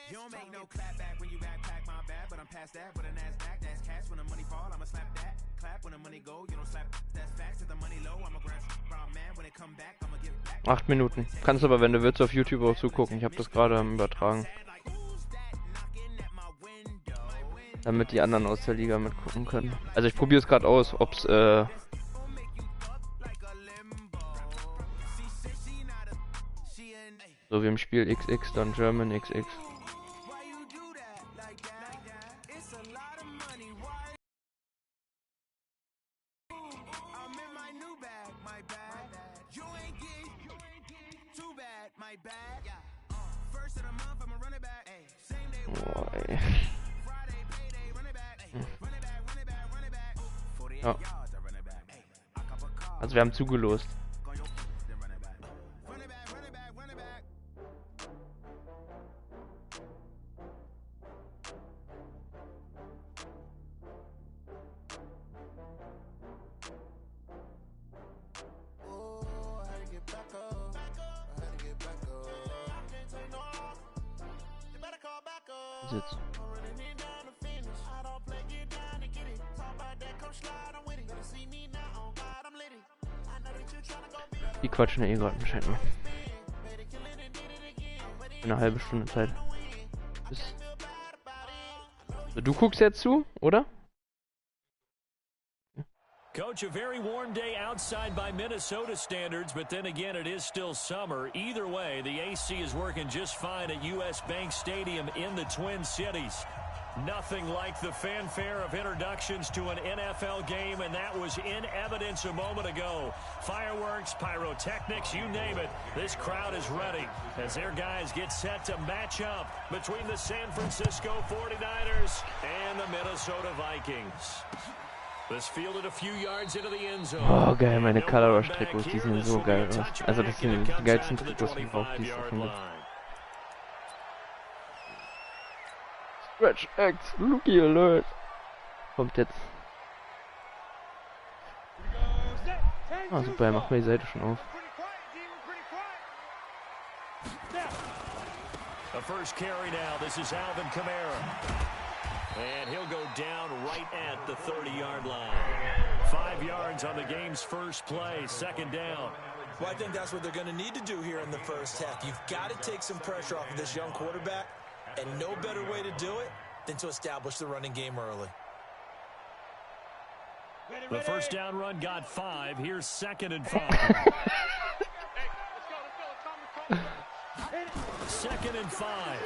You don't make no clap back when you backpack my bad, but I'm past that. But a Nasdaq, that's cash. When the money fall, I'ma slap that. Clap when the money go, you don't slap. That's facts. If the money low, I'ma grab brown man. When it come back, I'ma give back. 8 Minuten. Kannst aber, wenn du willst, auf YouTube auch zugucken. Ich habe das gerade übertragen. Damit die anderen aus der Liga mitgucken können. Also ich probiere es gerade aus, ob's so wie im Spiel XX, dann German XX. Boah, ey. Ja. Also wir haben zugelost. Sitz. Die quatschen ja eh gerade anscheinend mal. Eine halbe Stunde Zeit. So, du guckst jetzt zu, oder? Coach, a very warm day outside by Minnesota standards, but then again, it is still summer. Either way, the AC is working just fine at US Bank Stadium in the Twin Cities. Nothing like the fanfare of introductions to an NFL game, and that was in evidence a moment ago. Fireworks, pyrotechnics, you name it. This crowd is ready as their guys get set to match up between the San Francisco 49ers and the Minnesota Vikings. This fielded a few yards into the end zone. Oh geil, meine Color Rush Trikots, die sehen so geil aus. Also das sind die geilsten Trikots überhaupt, die es davon gibt. Stretch X, Rookie Alert. Kommt jetzt. Ah super, er macht mir die Seite schon auf. The first carry now, this is Alvin Kamara. And he'll go down right at the 30-yard line. 5 yards on the game's first play, second down. Well, I think that's what they're going to need to do here in the first half. You've got to take some pressure off of this young quarterback, and no better way to do it than to establish the running game early. The first down run got 5. Here's 2nd and 5. 2nd and 5.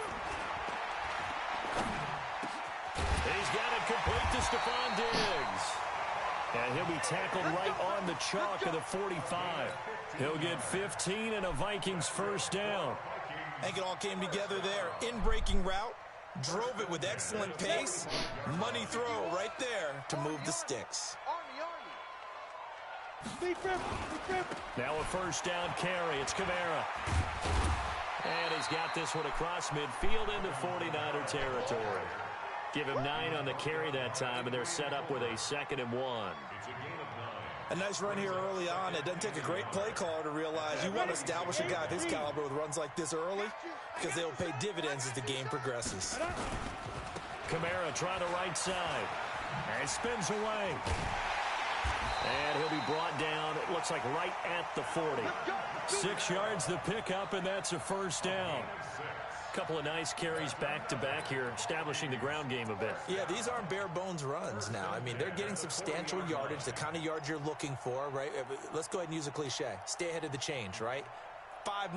He's got it complete to Stephon Diggs. And he'll be tackled right on the chalk of the 45. He'll get 15 and a Vikings first down. I think it all came together there. In-breaking route, drove it with excellent pace. Money throw right there to move the sticks. Now a first down carry. It's Kamara. And he's got this one across midfield into 49er territory. Give him 9 on the carry that time, and they're set up with a 2nd and 1. A nice run here early on. It doesn't take a great play caller to realize you want to establish a guy of his caliber with runs like this early because they'll pay dividends as the game progresses. Kamara trying the right side. And spins away. And he'll be brought down, it looks like right at the 40. 6 yards the pickup, and that's a first down. Couple of nice carries back-to-back here, establishing the ground game a bit. Yeah, these aren't bare-bones runs now. I mean, they're getting substantial yardage, the kind of yards you're looking for, right? Let's go ahead and use a cliche. Stay ahead of the change, right? 5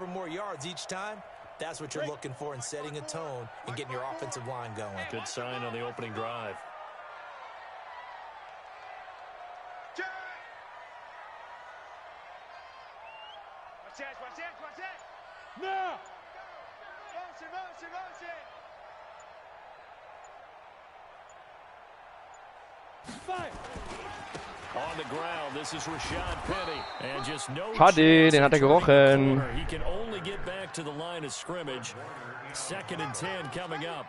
or more yards each time. That's what you're looking for in setting a tone and getting your offensive line going. Good sign on the opening drive. No! On the ground, this is Rashad Penny, and just no Schade, den hat er gerochen. He can only get back to the line of scrimmage. 2nd and 10 coming up.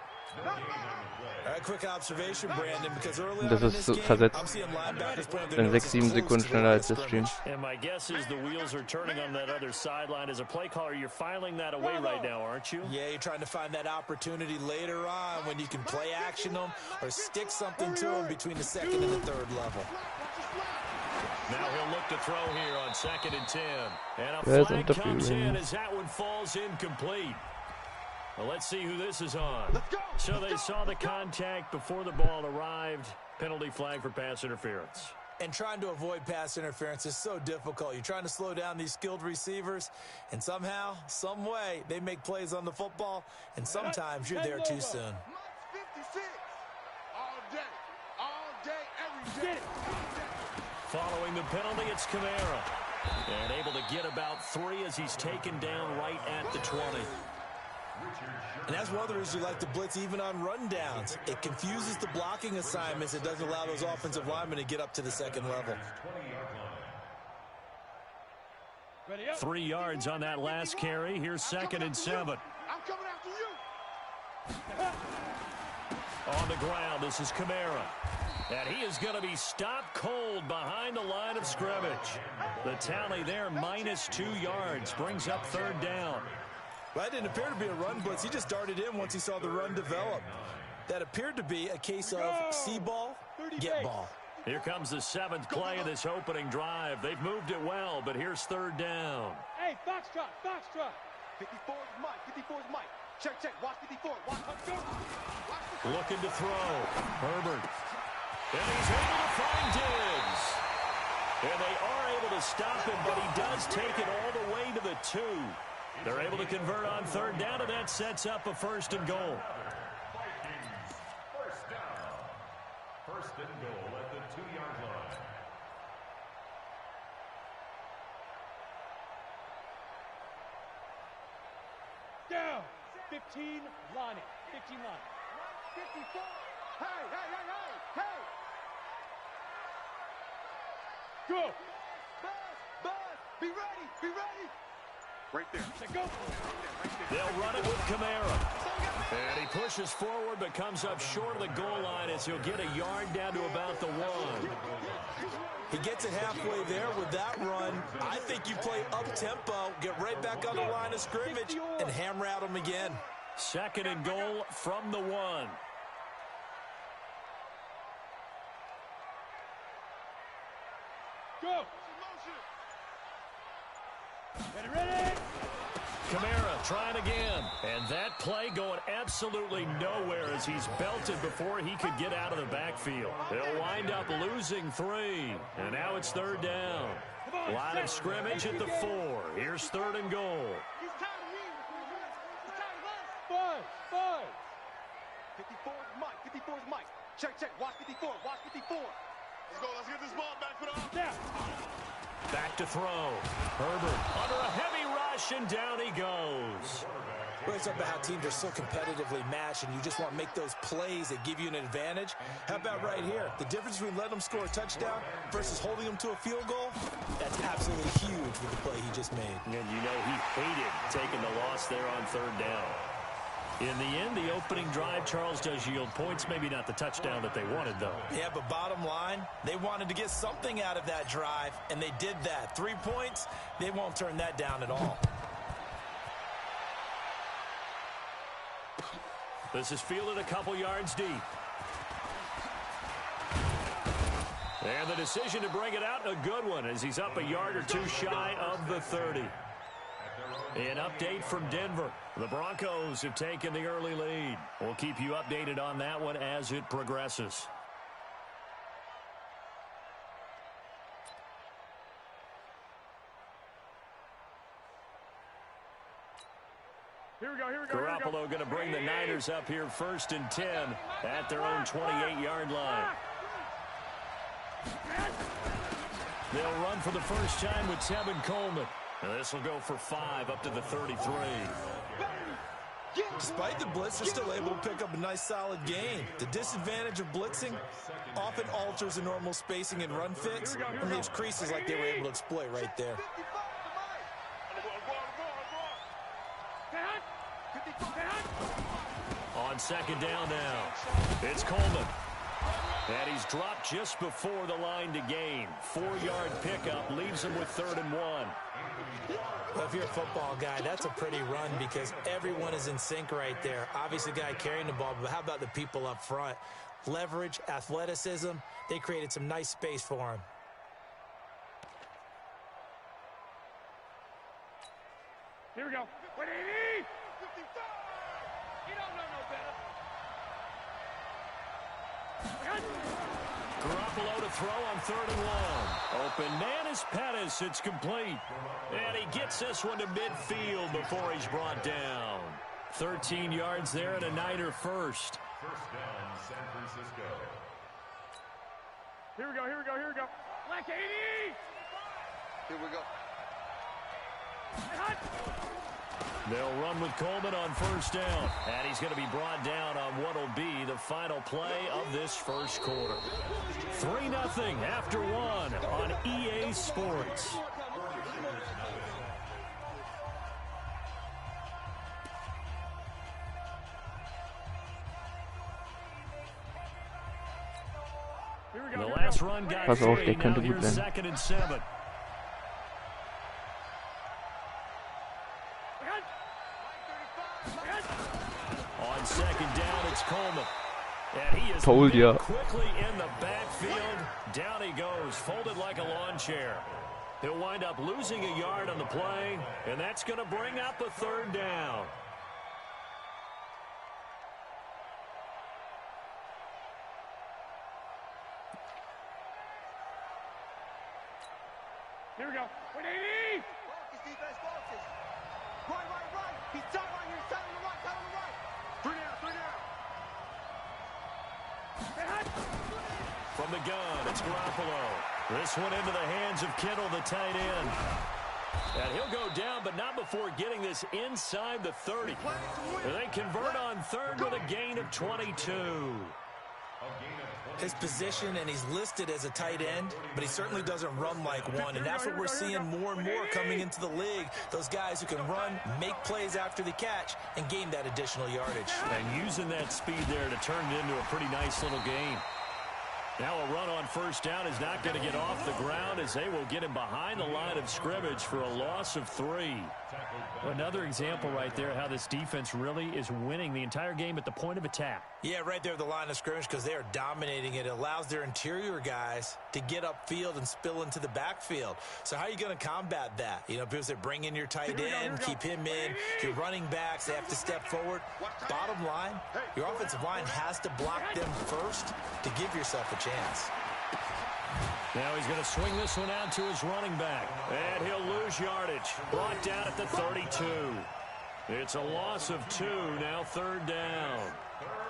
Quick observation, Brandon, because early Und das on in ist this so game, versetzt. I'm seeing linebackers putting their Dann noses 6-7 close Sekunden to the schneller line als of der Stream. scrimmage. And my guess is the wheels are turning on that other sideline. As a play caller, you're filing that away right now, aren't you? Yeah, you're trying to find that opportunity later on when you can play action them or stick something to them between the second and the third level. Now he'll look to throw here on 2nd and 10. And a flag comes in as that one falls incomplete. Well, let's see who this is on. So they saw the contact before the ball arrived. Penalty flag for pass interference. And trying to avoid pass interference is so difficult. You're trying to slow down these skilled receivers, and somehow, some way, they make plays on the football, and sometimes you're there too soon. Following the penalty, it's Kamara. And able to get about 3 as he's taken down right at the 20. And that's one of the reasons you like to blitz even on rundowns. It confuses the blocking assignments. It doesn't allow those offensive linemen to get up to the second level. 3 yards on that last carry. Here's 2nd and 7. I'm coming after you. On the ground, this is Kamara. And he is going to be stopped cold behind the line of scrimmage. The tally there, -2 yards, brings up 3rd down. Well, that didn't appear to be a run blitz. He just darted in once he saw the run develop. That appeared to be a case of see ball, get ball. Here comes the 7th play of this opening drive. They've moved it well, but here's 3rd down. Hey, Foxtrot, Foxtrot. 54 is Mike, 54 is Mike. Check, check, watch 54, watch. Looking to throw. Herbert. And he's able to find Diggs. And they are able to stop him, but he does take it all the way to the 2. They're able to convert on 3rd down, and that sets up a 1st and goal. First down. 1st and goal at the 2-yard line. Down. 15, Lonnie. 15 line. 54. Hey, hey, hey, hey, hey. Go. Buzz, be ready, be ready. Right there. Go. They'll run it with Kamara. And he pushes forward but comes up short of the goal line as he'll get a yard down to about the 1. He gets it halfway there with that run. I think you play up-tempo, get right back on the line of scrimmage, and hammer out him again. 2nd and goal from the 1. Go. Ready. Kamara trying again. And that play going absolutely nowhere as he's belted before he could get out of the backfield. They'll wind up losing 3. And now it's 3rd down. Line of scrimmage at the 4. Here's 3rd and goal. He's tired of you. He's tired of us. 5. 54 is Mike. 54 is Mike. Check, check. Watch 54. Watch 54. Let's go. Let's get this ball back for the down. Back to throw. Herbert under a heavy rush, and down he goes. Well, it's about how teams are so competitively matched, and you just want to make those plays that give you an advantage. How about right here? The difference between letting them score a touchdown versus holding them to a field goal, that's absolutely huge with the play he just made. And you know he hated taking the loss there on 3rd down. In the end, the opening drive, Charles, does yield points. Maybe not the touchdown that they wanted, though. Yeah, but bottom line, they wanted to get something out of that drive, and they did that. 3 points, they won't turn that down at all. This is fielded a couple yards deep. And the decision to bring it out, a good one, as he's up a yard or 2 shy of the 30. An update from Denver. The Broncos have taken the early lead. We'll keep you updated on that one as it progresses. Here we go. Garoppolo going to bring the Niners up here 1st and 10 at their own 28-yard line. They'll run for the first time with Tevin Coleman. This will go for 5 up to the 33. Despite the blitz, they're still able to pick up a nice solid gain. The disadvantage of blitzing often alters the normal spacing and run fits and leaves creases like they were able to exploit right there. On On second down now, it's Coleman. And he's dropped just before the line to gain. 4-yard pickup leaves him with 3rd and 1. Well, if you're a football guy, that's a pretty run because everyone is in sync right there. Obviously, the guy carrying the ball, but how about the people up front? Leverage, athleticism, they created some nice space for him. Here we go. Wait, you don't know no better. Garoppolo to throw on 3rd and 1. Open man is Pettis. It's complete. And he gets this one to midfield before he's brought down. 13 yards there and a Niner first. First down, San Francisco. Here we go. Black 80. Here we go. They'll run with Coleman on 1st down. And he's going to be brought down on what will be the final play of this first quarter. 3-0 after 1 on EA Sports. The last run got Pass auf, der free. Now könnte gut here's werden. 2nd and 7. On 2nd down, it's Coleman. And he is Told ya. quickly in the backfield. Down he goes, folded like a lawn chair. He'll wind up losing a yard on the play, and that's going to bring up a 3rd down. Here we go. 180. Focus, defense, focus. Right. He's tight right here. Tight on the right. 3 down. From the gun, it's Garoppolo. This one into the hands of Kittle, the tight end. And he'll go down, but not before getting this inside the 30. They convert on 3rd with a gain of 22. His position, and he's listed as a tight end, but he certainly doesn't run like one, and that's what we're seeing more and more coming into the league. Those guys who can run, make plays after the catch, and gain that additional yardage. And using that speed there to turn it into a pretty nice little game. Now a run on 1st down is not going to get off the ground as they will get him behind the line of scrimmage for a loss of 3. Another example right there how this defense really is winning the entire game at the point of attack. Yeah, right there at the line of scrimmage because they are dominating it. It allows their interior guys to get upfield and spill into the backfield. So how are you going to combat that? You know, people say bring in your tight end, keep him in. Your running backs, they have to step forward. Bottom line, your offensive line has to block them first to give yourself a chance. Now he's going to swing this one out to his running back. And he'll lose yardage. Brought down at the 32. It's a loss of 2, now 3rd down.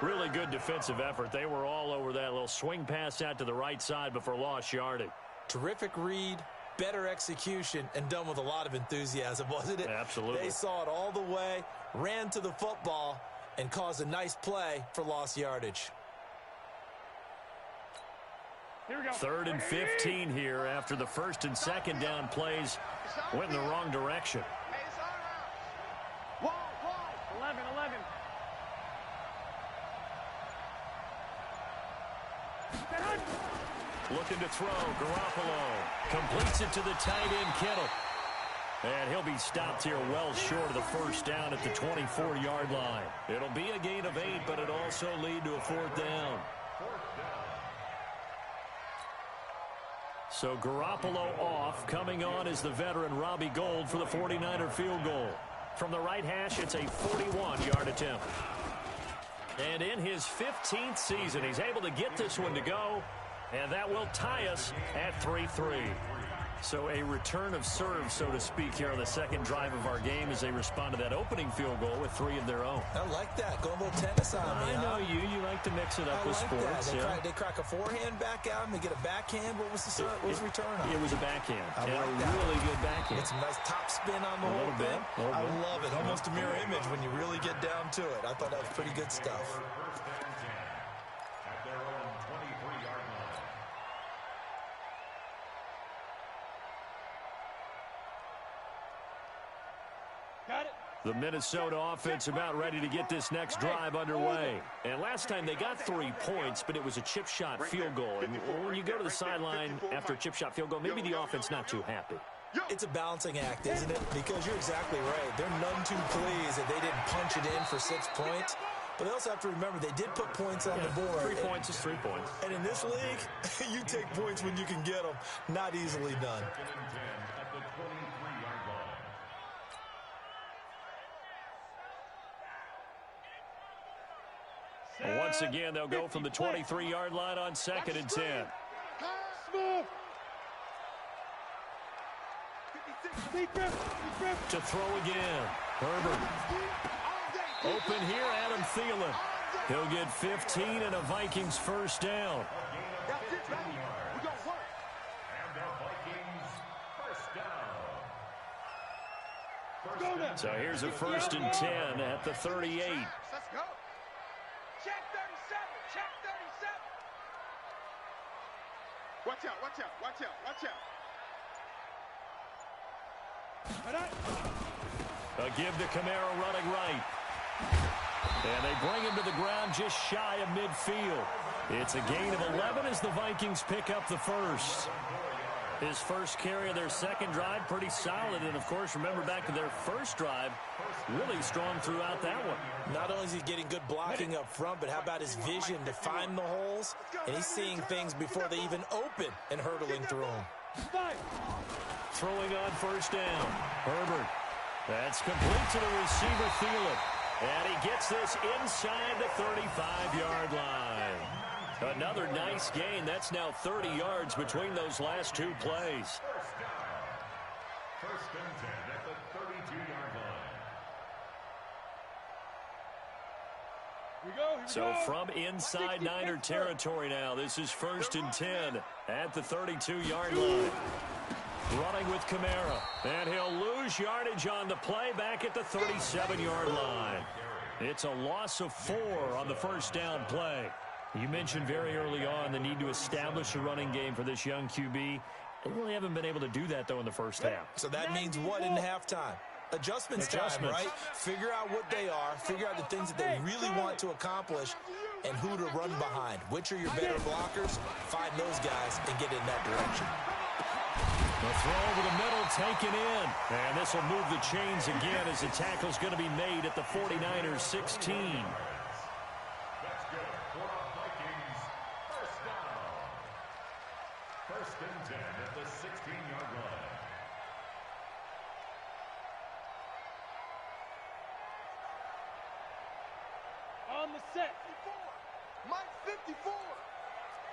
Really good defensive effort. They were all over that little swing pass out to the right side before lost yardage. Terrific read, better execution, and done with a lot of enthusiasm, wasn't it? Absolutely. They saw it all the way, ran to the football, and caused a nice play for lost yardage. Here we go. 3rd and 15 here after the 1st and 2nd down plays went in the wrong direction. 11. Looking to throw, Garoppolo completes it to the tight end, Kittle. And he'll be stopped here well short of the 1st down at the 24-yard line. It'll be a gain of 8, but it'll also lead to a 4th down. So Garoppolo off. Coming on is the veteran Robbie Gould for the 49er field goal. From the right hash, it's a 41-yard attempt. And in his 15th season, he's able to get this one to go. And that will tie us at 3-3. So a return of serve, so to speak, here on the 2nd drive of our game as they respond to that opening field goal with 3 of their own. I like that. Go a little tennis on me. I know you. You like to mix it up with like sports. That. They crack a forehand back out and they get a backhand. What was the return on? It was a backhand. I like a that. really good backhand. Get some nice top spin on the whole thing. I love it. Almost a mirror image when you really get down to it. I thought that was pretty good stuff. At their own 23-yard line. Got it. The Minnesota offense about ready to get this next drive underway. And last time they got 3 points, but it was a chip shot field goal. And when you go to the sideline after a chip shot field goal, maybe the offense not too happy. It's a balancing act, isn't it? Because you're exactly right. They're none too pleased that they didn't punch it in for 6 points. But they also have to remember they did put points on the board. 3 points is 3 points. And in this league, you take points when you can get them. Not easily done. Once again, they'll go from the 23-yard line on 2nd and 10. To throw again. Herbert. Open here, Adam Thielen. He'll get 15 and a Vikings first down. So here's a 1st and 10 at the 38. Let's go. Check 37. Check 37. Watch out. Watch out. Watch out. Watch out. A give to Kamara running right. And they bring him to the ground just shy of midfield. It's a gain of 11 as the Vikings pick up the first. His first carry of their second drive, pretty solid. And, of course, remember back to their first drive, really strong throughout that one. Not only is he getting good blocking up front, but how about his vision to find the holes? And he's seeing things before they even open and hurtling through them. Throwing on first down. Herbert. That's complete to the receiver, Thielen. And he gets this inside the 35-yard line. Another nice gain. That's now 30 yards between those last 2 plays. First and 10 at the 32-yard line. So from inside Niner territory now, this is 1st and 10 at the 32-yard line. Running with Kamara. And he'll lose yardage on the play back at the 37-yard line. It's a loss of 4 on the first down play. You mentioned very early on the need to establish a running game for this young QB. They really haven't been able to do that, though, in the first half. So that means what in halftime? Adjustments time, right? Figure out what they are, figure out the things that they really want to accomplish, and who to run behind. Which are your better blockers? Find those guys and get in that direction. The throw over the middle taken in. And this will move the chains again as the tackle's going to be made at the 49ers 16. That's good for the Vikings. First down. 1st and 10 at the 16-yard line. On the set. 54. Mike 54.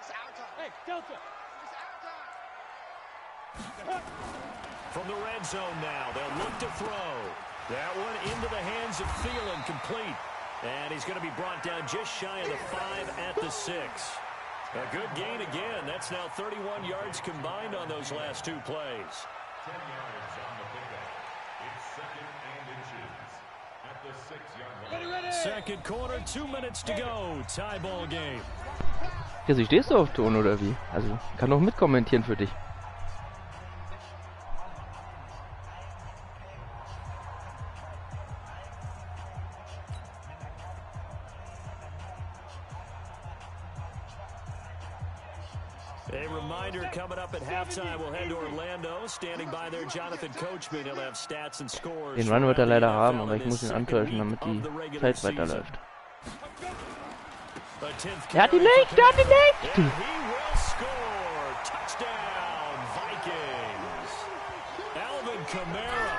It's out of time. Hey, Delta. It's out of time. From the red zone now, they'll look to throw. That one into the hands of Thielen, complete. And he's going to be brought down just shy of the 5 at the 6. A good gain again. That's now 31 yards combined on those last 2 plays. 10 yards on the pickup. It's 2nd and inches at the 6-yard line. Second quarter, 2 minutes to go. Tie ball game. Chrissy, stehst du auf Ton oder wie? Also, kann doch mitkommentieren für dich. A reminder coming up at halftime, we'll head to Orlando. Standing by there, Jonathan Coachman. He'll have stats and scores. Den Run wird er leider haben, aber ich muss ihn antäuschen, damit die Zeit weiterläuft. Er hat ihn nicht! Er hat ihn nicht! He will score. Touchdown, Vikings. Alvin Kamara,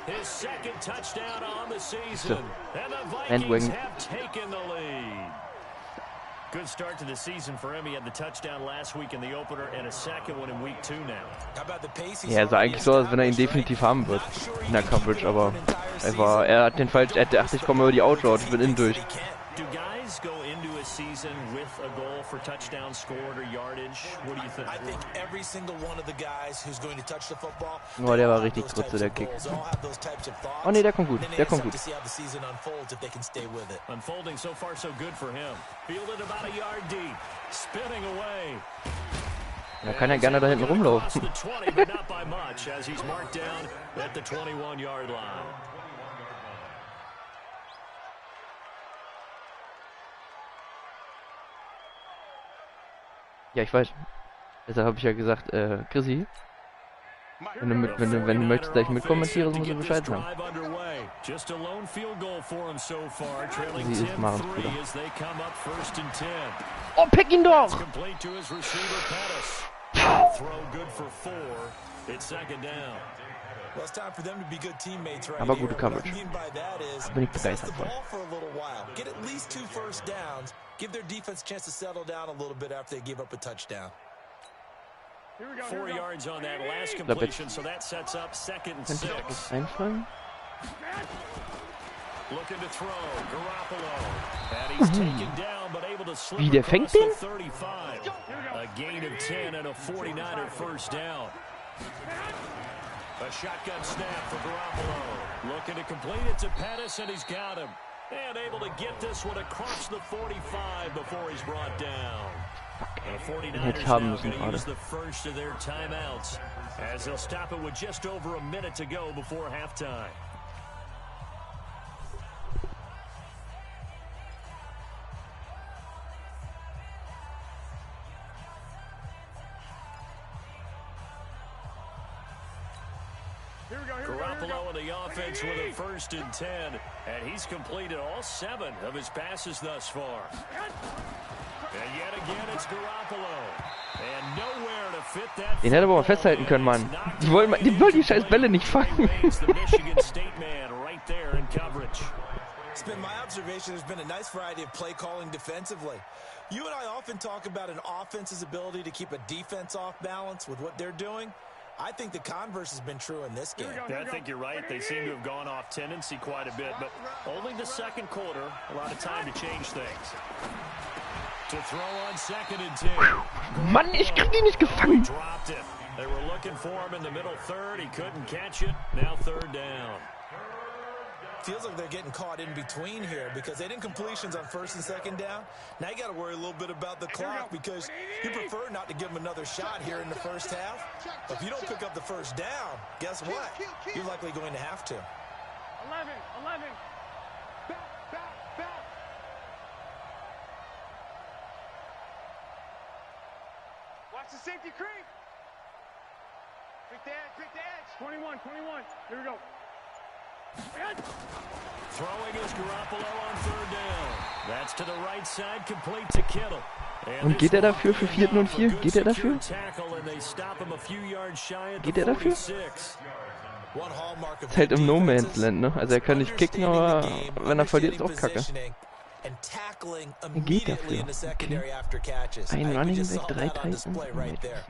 his second touchdown on the season. And the Vikings have taken the lead. Good start to the season for him. He had the touchdown last week in the opener and a second one in week 2 now. Ja, sah eigentlich so, als wenn er ihn definitiv haben wird in der Coverage, aber er hat den falsch, er dachte, ich komme über die Outroute, ich bin innen durch. Do guys go into a season with a goal for touchdown scored or yardage? What do you think? I think every single one of the guys who's going to touch the football. Oh, der war richtig kurz, der Kick. Oh ne, der kommt gut, der kommt gut. Unfolding so far so good for him. Fielded about a yard deep. Spinning away. Da kann er gerne da hinten rumlaufen. The 20, but not by much as he's marked down at the 21-yard line. Ja, ich weiß. Deshalb habe ich ja gesagt, Chrissy, wenn du möchtest, dass ich mitkommentiere, musst du Bescheid sagen. Sie ist Marens Bruder. Oh, pick ihn doch! Well, it's time for them to be good teammates right Aber here. gute What I Coverage. mean by that is, Bin ich possess begeistert the von. ball for a little while. Get at least 2 first downs. Give their defense a chance to settle down a little bit after they give up a touchdown. 4 yards on that last completion, so that sets up 2nd and 6. Einfallen? Looking to throw, Garoppolo. And he's taken down, but able to slip Wie, der fängt across den? the 35. A gain of 10 and a 49er first down. A shotgun snap for Garoppolo. Looking to complete it to Pettis, and he's got him. And able to get this one across the 45 before he's brought down. The 49ers now going to use the first of their timeouts as they'll stop it with just over a minute to go before halftime. Garoppolo in the offense with a 1st and 10, and he's completed all 7 of his passes thus far. And yet again, it's Garoppolo. And nowhere to fit that. Den hätte aber mal festhalten können, Mann. Die wollen die scheiß Bälle nicht fangen. The Michigan State man right there in coverage. It's been my observation there's been a nice variety of play calling defensively. You and I often talk about an offense's ability to keep a defense off balance with what they're doing. I think the converse has been true in this game. I think you're right. They seem to have gone off tendency quite a bit, but only the 2nd quarter, a lot of time to change things. To throw on 2nd and 10. Mann, ich krieg ihn nicht gefangen. Dropped it. They were looking for him in the middle 3rd. He couldn't catch it. Now 3rd down. Feels like they're getting caught in between here because they didn't completions on 1st and 2nd down. Now you got to worry a little bit about the clock because you prefer not to give them another shot here in the 1st half. But if you don't pick up the 1st down, guess what? You're likely going to have to. 11. Back. Watch the safety creep. Creep the edge. 21. Here we go. Throwing is Garoppolo on 3rd down. That's to the right side, complete to Kittle. Und geht er dafür für 4. und 4? Geht er dafür? Geht er dafür? Ist halt im No Man's Land, ne? Also er kann nicht kicken, aber wenn er verliert, ist auch kacke. Geht dafür. Okay. Ein Running Back, 3 Titans.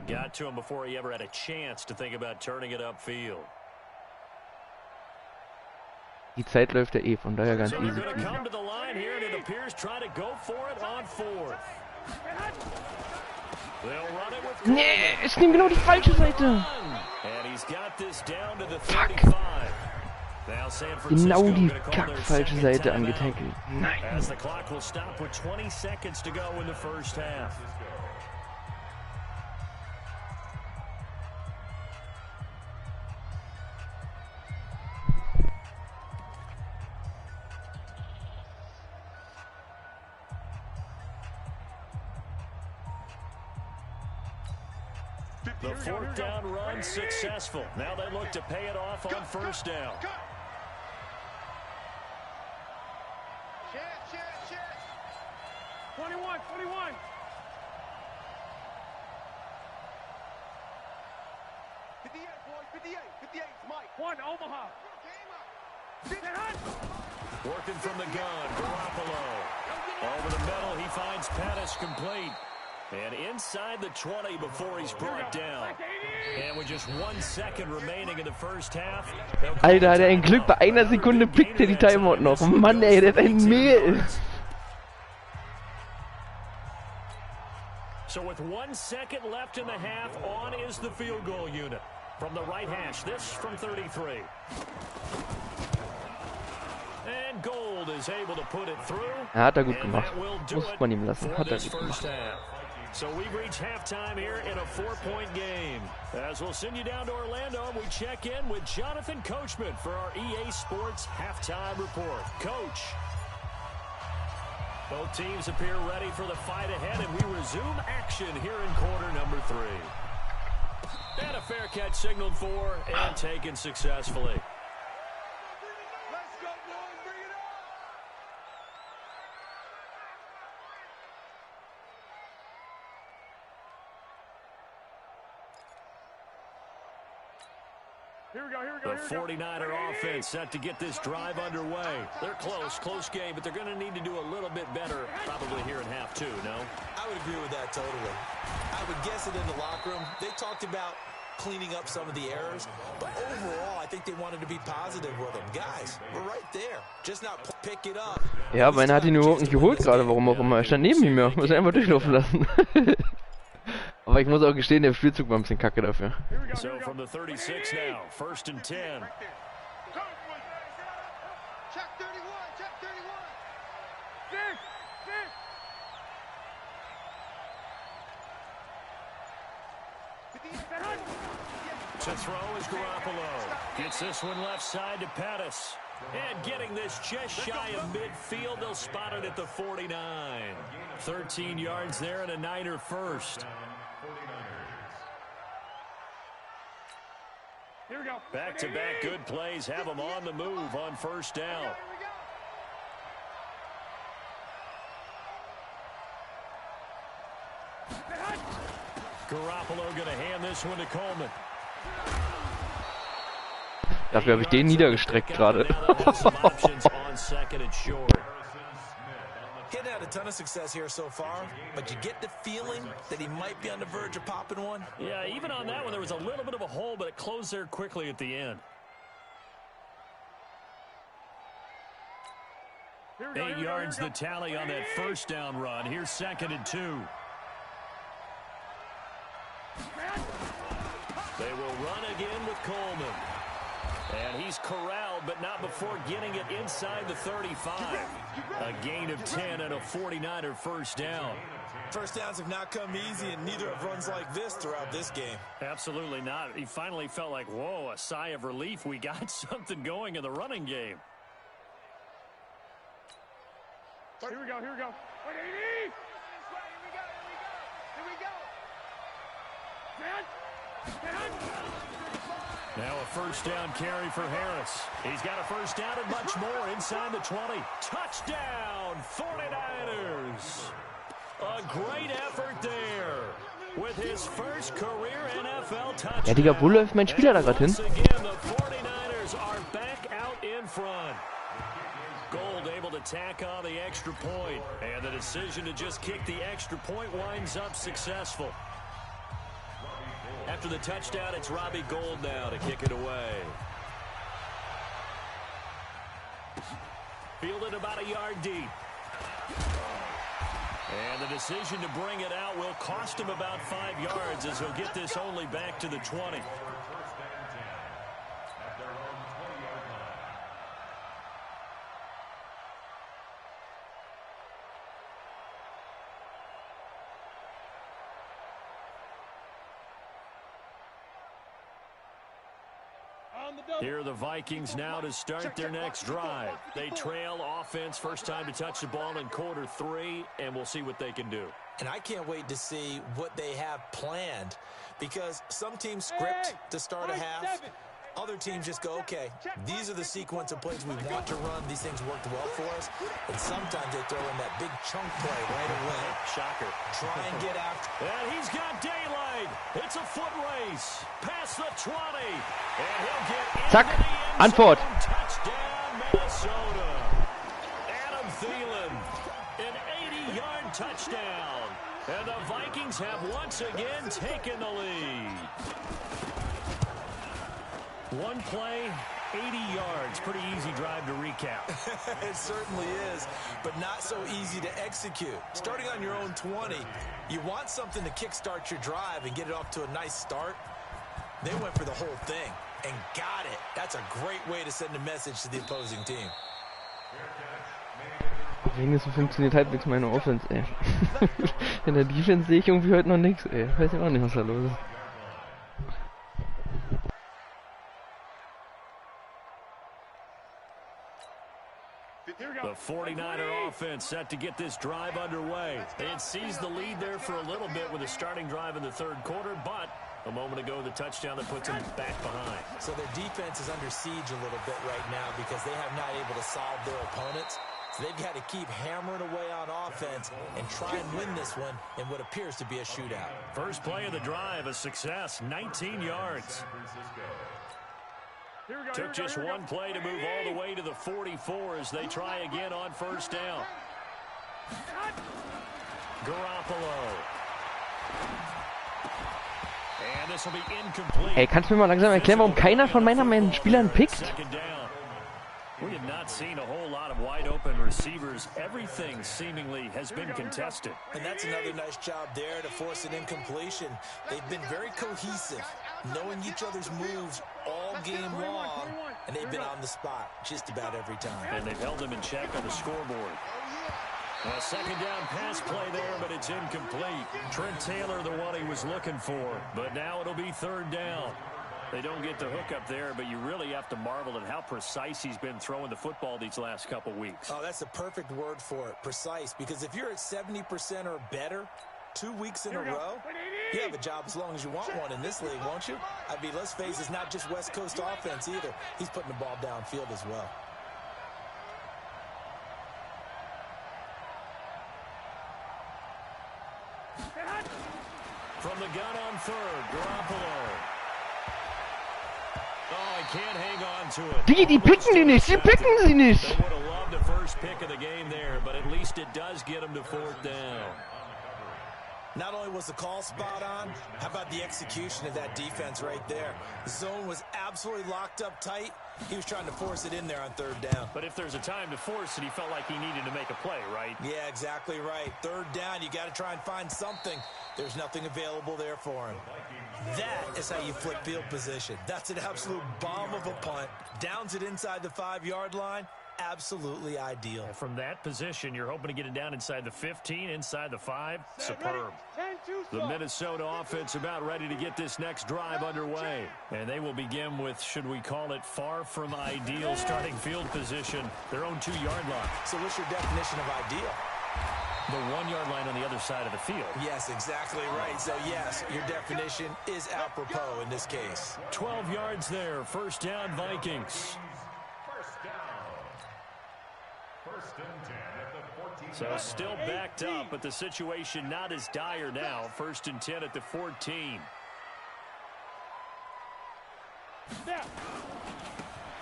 Got to him before he ever had a chance to think about turning it upfield. Die Zeit läuft ja eh, von daher ganz easy. Nee, ich nehme genau die falsche Seite. Fuck. Genau die kackfalsche Seite angetackelt. Nein. The 4th down run successful. Now they look to pay it off on 1st down. Shit. 21. 58, boys. 58. Mike. 1, Omaha. Working from the gun, Garoppolo. Over the middle, he finds Pettis complete. And inside the 20 before he's brought down. And with just 1 second remaining in the 1st half. Alter, hat er ein Glück. Bei einer Sekunde pickt er die Timeout noch. Mann, ey, der ist ein Mehl. So with 1 second left in the half, on is the field goal unit. From the right hash, this from 33. And Gold is able to put it through. Hat er gut gemacht. Muss man ihm lassen. Hat er gut gemacht. So we've reached halftime here in a 4-point game. As we'll send you down to Orlando, and we check in with Jonathan Coachman for our EA Sports Halftime Report. Coach. Both teams appear ready for the fight ahead, and we resume action here in quarter number 3. And a fair catch signaled for and taken successfully. Let's go, boys. Bring it on. Here we go, here we go, The 49er offense set to get this drive underway. They're close game, but they're going to need to do a little bit better probably here in half 2, no? I would agree with that totally. I would guess it in the locker room. They talked about cleaning up some of the errors, but overall, I think they wanted to be positive with them. Guys, we're right there. Just not pick it up. Ja, meiner hat ihn überhaupt nicht geholt gerade, warum auch immer. Er stand neben ihm, muss er einfach durchlaufen lassen. Aber ich muss auch gestehen, der Spielzug war ein bisschen kacke dafür. So from the 36 now, 1st and 10. Check 31, check 31. To throw is Garoppolo. Gets this one left side to Pettis. And getting this just shy of midfield, they'll spot it at the 49. 13 yards there and a Niner first. Here we go. Back-to-back good plays have them on the move on 1st down. Garoppolo going to hand this one to Coleman. Dafür habe ich den niedergestreckt gerade. Getting out a ton of success here so far, but you get the feeling that he might be on the verge of popping one. Yeah, even on that one, there was a little bit of a hole, but it closed there quickly at the end. 8 yards the tally on that 1st down run. Here's 2nd and 2. They will run again with Coleman. And he's corralled, but not before getting it inside the 35. A gain of 10 and a 49er 1st down. First downs have not come easy, and neither have runs like this throughout this game. Absolutely not. He finally felt like, whoa, a sigh of relief. We got something going in the running game. Here we go, here we go. Here we go. Now a 1st down carry for Harris. He's got a 1st down and much more inside the 20. Touchdown, 49ers. A great effort there with his first career NFL touchdown. Ja, Digga, wo läuft mein Spieler da gerade hin? Again, the 49ers are back out in front. Gold able to tack on the extra point, and the decision to just kick the extra point winds up successful. After the touchdown, it's Robbie Gould now to kick it away. Fielded about a yard deep. And the decision to bring it out will cost him about 5 yards as he'll get this only back to the 20. Here are the Vikings now to start their next drive. They trail offense, first time to touch the ball in quarter 3, and we'll see what they can do. And I can't wait to see what they have planned, because some teams script to start a half. Other teams just go, okay, these are the sequence of plays we want to run. These things worked well for us. And sometimes they throw in that big chunk play right away. Shocker. Try and get after. And he's got daylight. It's a foot race. Past the 20. And he'll get into Zack, the end Antwort. zone. Touchdown, Minnesota. Adam Thielen, an 80-yard touchdown. And the Vikings have once again taken the lead. One play, 80 yards. Pretty easy drive to recap. It certainly is, but not so easy to execute. Starting on your own 20, you want something to kickstart your drive and get it off to a nice start. They went for the whole thing and got it. That's a great way to send a message to the opposing team. Wenigstens funktioniert halbwegs meine Offense, ey. In der Defense sehe ich irgendwie heute noch nichts, ey. Weiß ja auch nicht, was da los ist. The 49er offense set to get this drive underway. It seized the lead there for a little bit with a starting drive in the third quarter, but a moment ago, the touchdown that puts them back behind. So their defense is under siege a little bit right now because they have not able to solve their opponents. So they've got to keep hammering away on offense and try and win this one in what appears to be a shootout. First play of the drive, a success, 19 yards. Took just one play to move all the way to the 44 as they try again on first down. Garoppolo. And this will be incomplete. Hey, kannst du mir mal langsam erklären, warum keiner von meinen Spielern pickt? We have not seen a whole lot of wide open receivers. Everything seemingly has been contested. And that's another nice job there to force an incompletion. They've been very cohesive, knowing each other's moves all game long, and they've been on the spot just about every time. And they've held them in check on the scoreboard. A second down pass play there, but it's incomplete. Trent Taylor, the one he was looking for, but now it'll be third down. They don't get the hook up there, but you really have to marvel at how precise he's been throwing the football these last couple weeks. Oh, that's a perfect word for it, precise, because if you're at 70% or better 2 weeks in a row, you have a job as long as you want one in this league, won't you? I mean, let's face it, it's not just West Coast offense either. He's putting the ball downfield as well. From the gun on third, Garoppolo. Oh, he can't hang on to it. Die picken die nicht, die picken sie nicht. They would have loved the first pick of the game there, but at least it does get them to fourth down. Not only was the call spot on, how about the execution of that defense right there? The zone was absolutely locked up tight. He was trying to force it in there on third down. But if there's a time to force it, he felt like he needed to make a play, right? Yeah, exactly right. Third down, you got to try and find something. There's nothing available there for him. That is how you flip field position. That's an absolute bomb of a punt. Downs it inside the 5-yard line. Absolutely ideal. And from that position, you're hoping to get it down inside the 15, inside the 5. Superb. The Minnesota offense about ready to get this next drive underway. And they will begin with, should we call it, far from ideal starting field position, their own 2-yard line. So what's your definition of ideal? The 1-yard line on the other side of the field. Yes, exactly right. So, yes, your definition is apropos in this case. 12 yards there. First down, Vikings. So still backed up, but the situation not as dire now. First and 10 at the 14.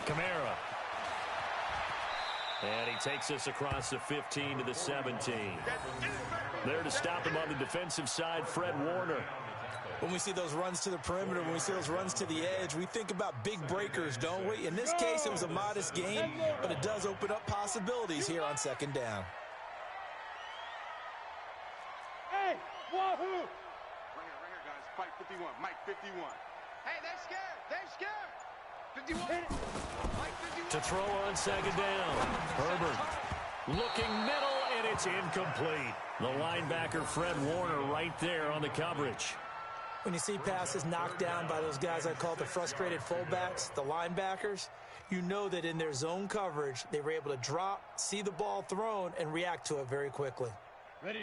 Kamara. And he takes us across the 15 to the 17. There to stop him on the defensive side, Fred Warner. When we see those runs to the perimeter, when we see those runs to the edge, we think about big breakers, don't we? In this case, it was a modest gain, but it does open up possibilities here on second down. Hey, wahoo! Right here, guys. Fight 51. Mike 51. Hey, they're scared. They're scared. 51. Mike 51. To throw on second down. Herbert looking middle, and it's incomplete. The linebacker, Fred Warner, right there on the coverage. When you see passes knocked down by those guys I call the frustrated fullbacks, the linebackers, you know that in their zone coverage, they were able to drop, see the ball thrown, and react to it very quickly.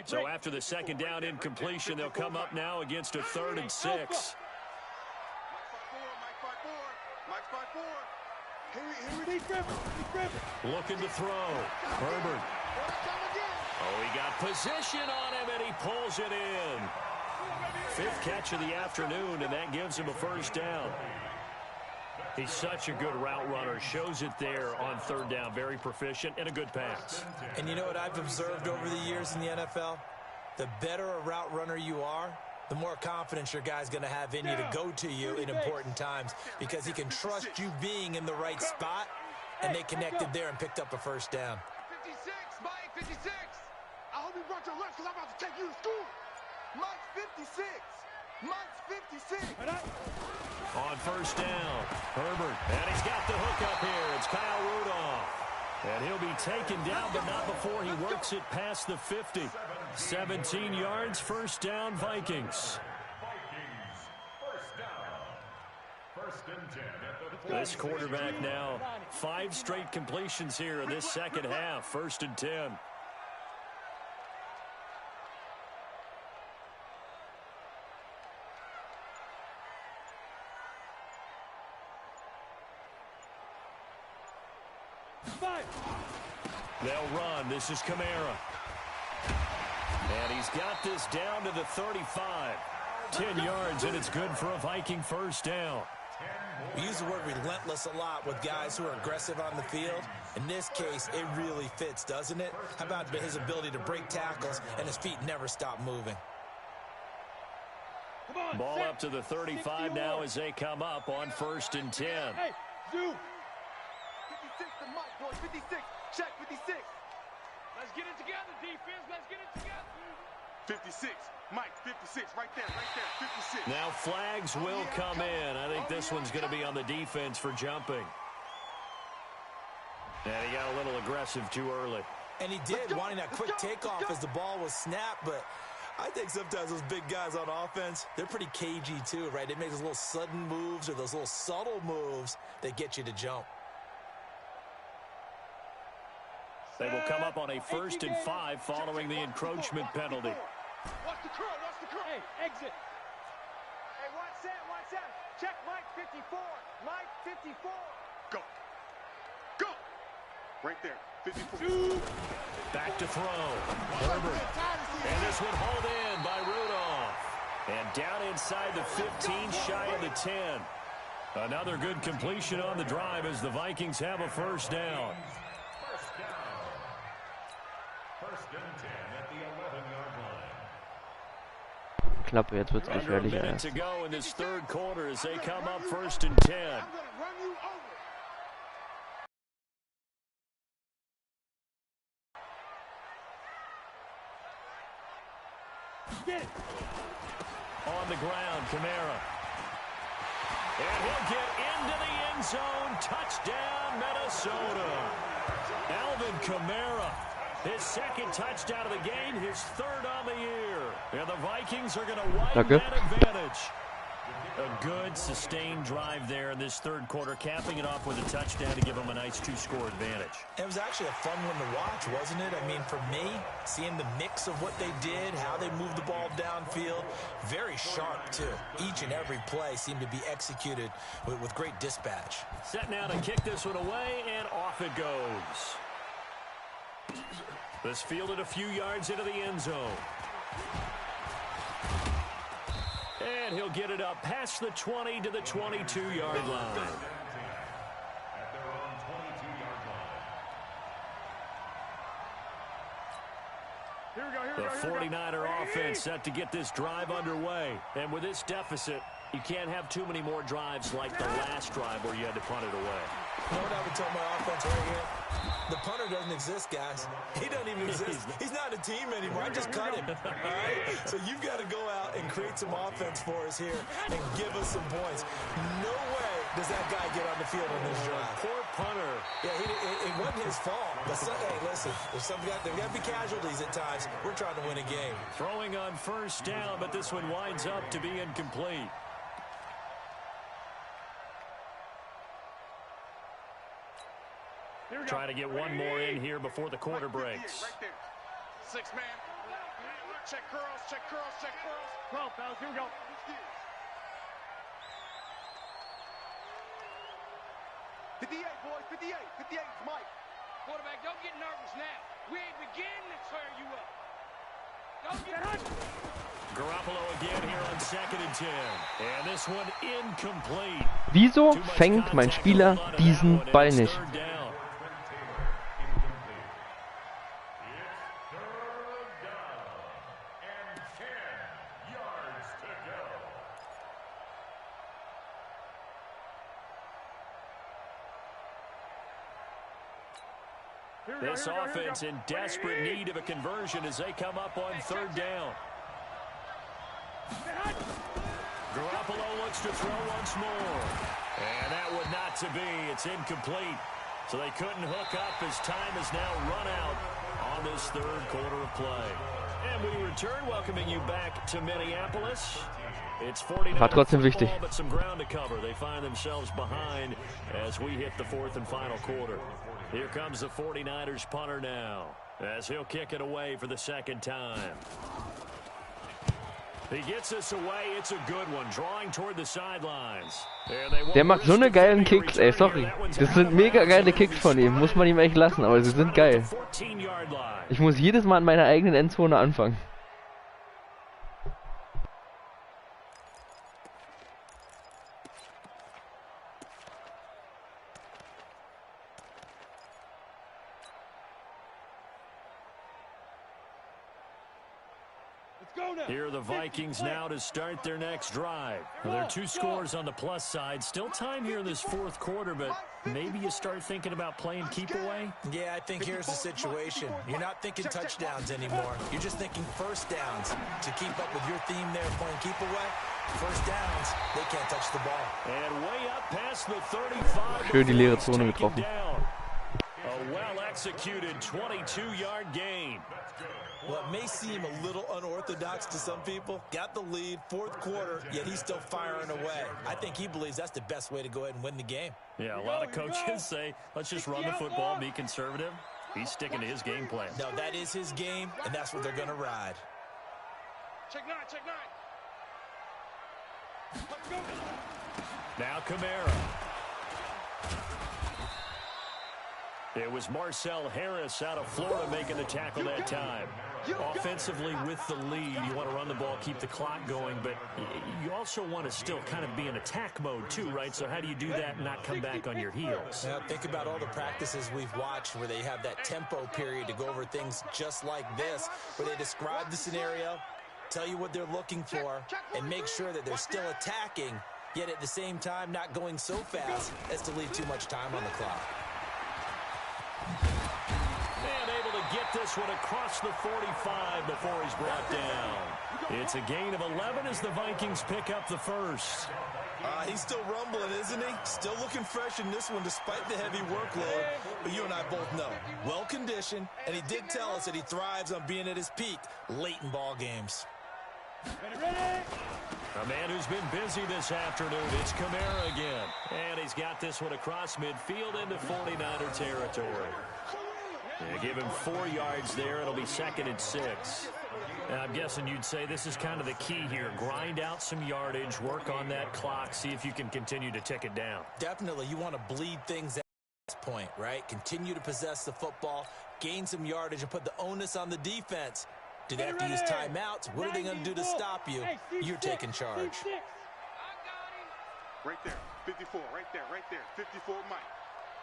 So after the second down incompletion, they'll come up now against a 3rd and 6. Mike 5-4. Looking to throw. Herbert. Oh, he got position on him, and he pulls it in. 5th catch of the afternoon, and that gives him a first down. He's such a good route runner. Shows it there on 3rd down. Very proficient and a good pass. And you know what I've observed over the years in the NFL? The better a route runner you are, the more confidence your guy's going to have in you to go to you in important times because he can trust you being in the right spot, and they connected there and picked up a first down. 56, Mike 56. I hope you brought your lunch because I'm about to take you to school. Mike's 56. Mike's 56. On first down, Herbert, and he's got the hook up here. It's Kyle Rudolph. And he'll be taken down, but not before he works it past the 50. 17 yards, first down, Vikings. First and 10 at the This quarterback now 5 straight completions here in this second half. 1st and 10. They'll run. This is Kamara. And he's got this down to the 35. 10 yards, and it's good for a Viking first down. We use the word relentless a lot with guys who are aggressive on the field. In this case, it really fits, doesn't it? How about his ability to break tackles and his feet never stop moving? Ball up to the 35 now as they come up on 1st and 10. Hey, Zoo. 56 to Mike, boys. 56. Check 56. Let's get it together, defense. Let's get it together. 56. Mike, 56. Right there, 56. Now flags will come in. I think this one's going to be on the defense for jumping. And he got a little aggressive too early. And he did, wanting that quick takeoff as the ball was snapped, but I think sometimes those big guys on offense, they're pretty cagey too, right? They make those little sudden moves or those little subtle moves that get you to jump. They will come up on a 1st and 5 following the encroachment penalty. Watch the curl, watch the curl. Hey, exit. Hey, watch that. Check Mike 54. Mike 54. Go. Go. Right there. 54. Back to throw. Herbert. And this one hauled in by Rudolph. And down inside the 15, shy of the 10. Another good completion on the drive as the Vikings have a first down. First and 10 at the 11-yard line. Klappe, jetzt wird's Under a gefährlicher minute erst. to go in this 3rd quarter as they come up 1st and 10. I'm gonna run you over. Get it. On the ground, Kamara. And he'll get into the end zone. Touchdown, Minnesota. Alvin Kamara. His 2nd touchdown of the game, his 3rd on the year. And the Vikings are going to widen that advantage. A good, sustained drive there in this 3rd quarter, capping it off with a touchdown to give them a nice 2-score advantage. It was actually a fun one to watch, wasn't it? I mean, for me, seeing the mix of what they did, how they moved the ball downfield, very sharp, too. Each and every play seemed to be executed with great dispatch. Set now to kick this one away, and off it goes. This fielded a few yards into the end zone. And he'll get it up past the 20 to the 22-yard line. At their own 22-yard line. The 49er offense set to get this drive underway. And with this deficit, you can't have too many more drives like the last drive where you had to punt it away. You know what I would tell my offense right here? The punter doesn't exist, guys. He doesn't even exist. He's not a team anymore. I just cut him. All right? So you've got to go out and create some offense for us here and give us some points. No way does that guy get on the field on this drive. Poor punter. Yeah, it wasn't his fault. But hey, listen, there's got to be casualties at times. We're trying to win a game. Throwing on 1st down, but this one winds up to be incomplete. Trying to get one more in here before the quarter breaks. Right there. 6 man. Check curls, check curls, check curls. Come on, fellas, here we go. 58, boys, 58. 58 is Mike. Quarterback, don't get nervous now. We ain't beginning to tear you up. Don't get Garoppolo again here on 2nd and 10. And this one incomplete. Wieso fängt mein Spieler diesen Ball nicht? This offense in desperate need of a conversion as they come up on 3rd down. Garoppolo looks to throw once more. And that would not to be. It's incomplete. So they couldn't hook up as time is now run out on this 3rd quarter of play. And we return, welcoming you back to Minneapolis. It's 49 War trotzdem wichtig. but some ground to cover. They find themselves behind as we hit the fourth and final quarter. Here comes the 49ers punter now, as he'll kick it away for the second time. He gets us away. It's a good one, drawing toward the sidelines. Der macht so eine geilen Kicks, ey, sorry. Das sind mega geile Kicks von ihm, muss man ihm echt lassen, aber sie sind geil. Ich muss jedes Mal an meiner eigenen Endzone anfangen. Here are the Vikings now to start their next drive. Well, there are 2 scores on the plus side. Still time here in this fourth quarter, but maybe you start thinking about playing keep away? Yeah, I think here's the situation. You're not thinking touchdowns anymore. You're just thinking first downs. To keep up with your theme there, playing keep away, first downs, they can't touch the ball. And way up past the 35. Schön die leere Zone getroffen. A well-executed 22-yard gain. Well, it may seem a little unorthodox to some people. Got the lead, fourth quarter, yet he's still firing away. I think he believes that's the best way to go ahead and win the game. Yeah, a lot of coaches say, let's just run the football, be conservative. He's sticking to his game plan. No, that is his game, and that's what they're going to ride. Check 9, check 9. Let's go. Now Kamara. It was Marcel Harris out of Florida making the tackle that time. Offensively with the lead, you want to run the ball, keep the clock going, but you also want to still kind of be in attack mode too, right? So how do you do that and not come back on your heels? Now think about all the practices we've watched where they have that tempo period to go over things just like this, where they describe the scenario, tell you what they're looking for, and make sure that they're still attacking, yet at the same time not going so fast as to leave too much time on the clock. And able to get this one across the 45 before he's brought down. It's a gain of 11 as the Vikings pick up the first. He's still rumbling, isn't he? Still looking fresh in this one despite the heavy workload. But you and I both know, well-conditioned, and he did tell us that he thrives on being at his peak late in ball games. A man who's been busy this afternoon, it's Kamara again. And he's got this one across midfield into 49er territory. They give him 4 yards there. It'll be 2nd and 6. And I'm guessing you'd say this is kind of the key here. Grind out some yardage, work on that clock, see if you can continue to tick it down. Definitely, you want to bleed things at this point, right? Continue to possess the football, gain some yardage, and put the onus on the defense. Do they have to use timeouts? What are they going to do to stop you? You're taking charge. Right there, 54, right there, 54, Mike.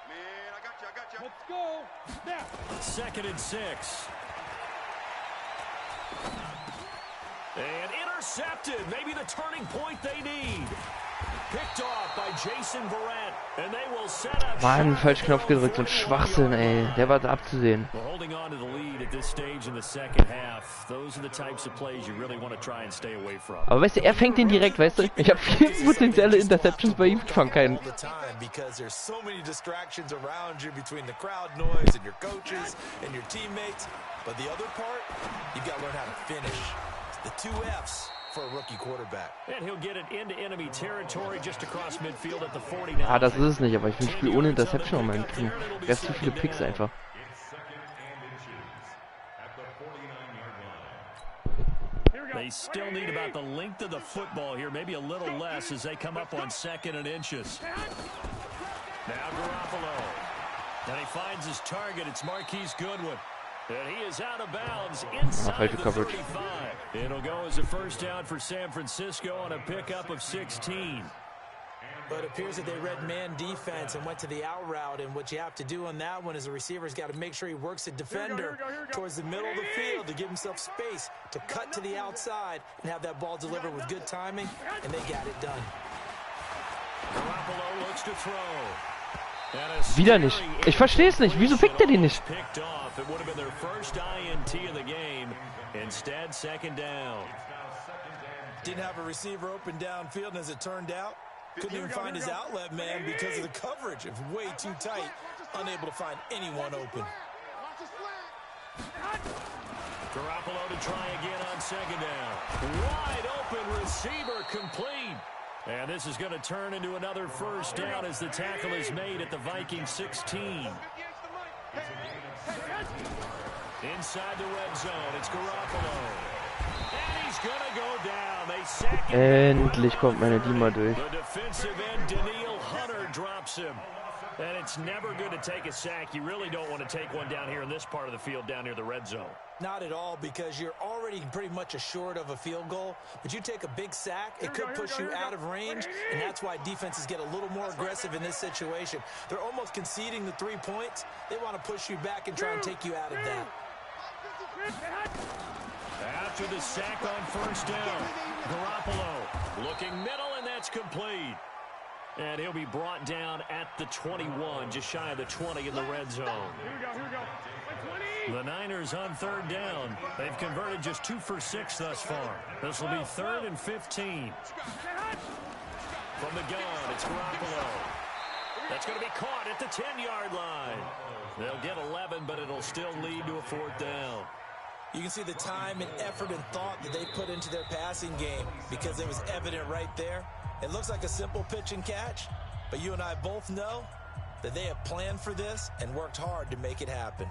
Man, I got you. Let's go. Now. 2nd and 6. And intercepted. Maybe the turning point they need. Picked off by Jason Verrett. And they will set up. Mann, falsch Knopf gedrückt, so ein Schwachsinn, ey. Der war abzusehen. Well, holding on to the lead at this stage in the second half. Those are the types of plays you really want to try and stay away from. Aber weißt du, er fängt den direkt, weißt du? Ich habe 4 potenzielle Interceptions bei ihm, ich fang keinen. Because there's so many distractions around you between the crowd noise and your coaches and your teammates. But the other part, you've got to learn how to finish. The 2 F's for a rookie quarterback. And he'll get it into enemy territory just across midfield at the 49. Ah, das ist es nicht, aber ich will ein Spiel ohne Interception auf meinem Team. Rest zu viele Picks einfach. They still need about the length of the football here, maybe a little less as they come up on 2nd and inches. Now Garoppolo. And he finds his target. It's Marquise Goodwin. And he is out of bounds inside the 35. It'll go as a first down for San Francisco on a pickup of 16. But it appears that they read man defense and went to the out route, and what you have to do on that one is the receiver's got to make sure he works the defender towards the middle of the field to give himself space to cut to the outside and have that ball delivered with good timing, and they got it done. Garoppolo looks to throw. Wieder nicht. Ich verstehe es nicht. Wieso pickt er den nicht? It would have been their first INT of the game. Instead, 2nd down. Didn't have a receiver open downfield, and as it turned out, couldn't even find his outlet man because of the coverage. It was way too tight, unable to find anyone open. Garoppolo to try again on second down. Wide open receiver complete. And this is going to turn into another first down as the tackle is made at the Vikings 16. Inside the red zone, it's Garoppolo. And he's going to go down. They sack him. Endlich kommt meine Dima durch. The defensive end, Daniil Hunter, drops him. And it's never good to take a sack. You really don't want to take one down here in this part of the field, down near the red zone. Not at all, because you're already pretty much assured of a field goal. But you take a big sack, it could push you out of range, and that's why defenses get a little more aggressive in this situation. They're almost conceding the 3 points. They want to push you back and try and take you out of that. After the sack on first down, Garoppolo looking middle, and that's complete. And he'll be brought down at the 21, just shy of the 20 in the red zone. Here we go. The Niners on third down. They've converted just 2 for 6 thus far. This will be 3rd and 15. From the gun, it's Garoppolo. That's going to be caught at the 10-yard line. They'll get 11, but it'll still lead to a 4th down. You can see the time and effort and thought that they put into their passing game because it was evident right there. It looks like a simple pitch and catch, but you and I both know that they have planned for this and worked hard to make it happen.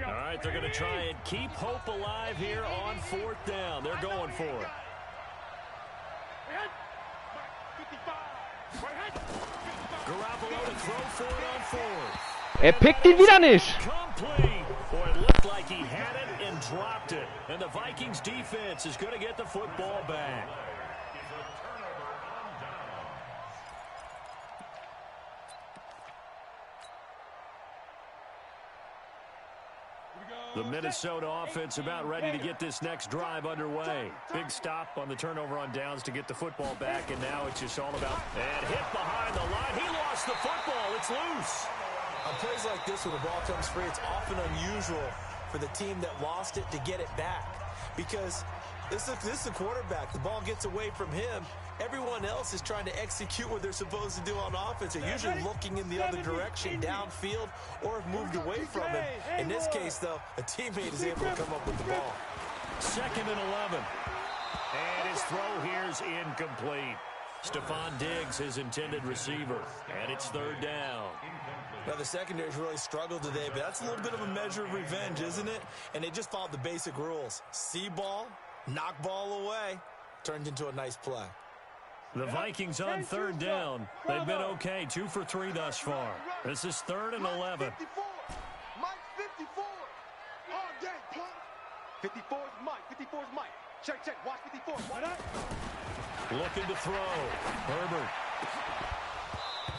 All right, they're going to try and keep hope alive here on 4th down. They're going for it. Garoppolo to throw for it on 4th. Pickt ihn wieder nicht. Complete. Boy, it looked like he had it and dropped it. And the Vikings defense is going to get the football back. The Minnesota offense about ready to get this next drive underway. Big stop on the turnover on downs to get the football back, and now it's just all about... And hit behind the line. He lost the football. It's loose. On plays like this, when the ball comes free, it's often unusual for the team that lost it to get it back. Because this is the quarterback. The ball gets away from him. Everyone else is trying to execute what they're supposed to do on offense. They're usually looking in the other direction, downfield, or have moved away from him. In this case, though, a teammate is able to come up with the ball. 2nd and 11. And his throw here's incomplete. Stephon Diggs, his intended receiver. And it's 3rd down. Now, the secondary's really struggled today, but that's a little bit of a measure of revenge, isn't it? And they just followed the basic rules. See ball, knock ball away. Turned into a nice play. The Vikings on 3rd down. They've been okay, 2 for 3 thus far. This is 3rd and 11. Mike 54. All day, punk. 54 is Mike. 54 is Mike. Check. Watch 54. Why not? Looking to throw. Herbert.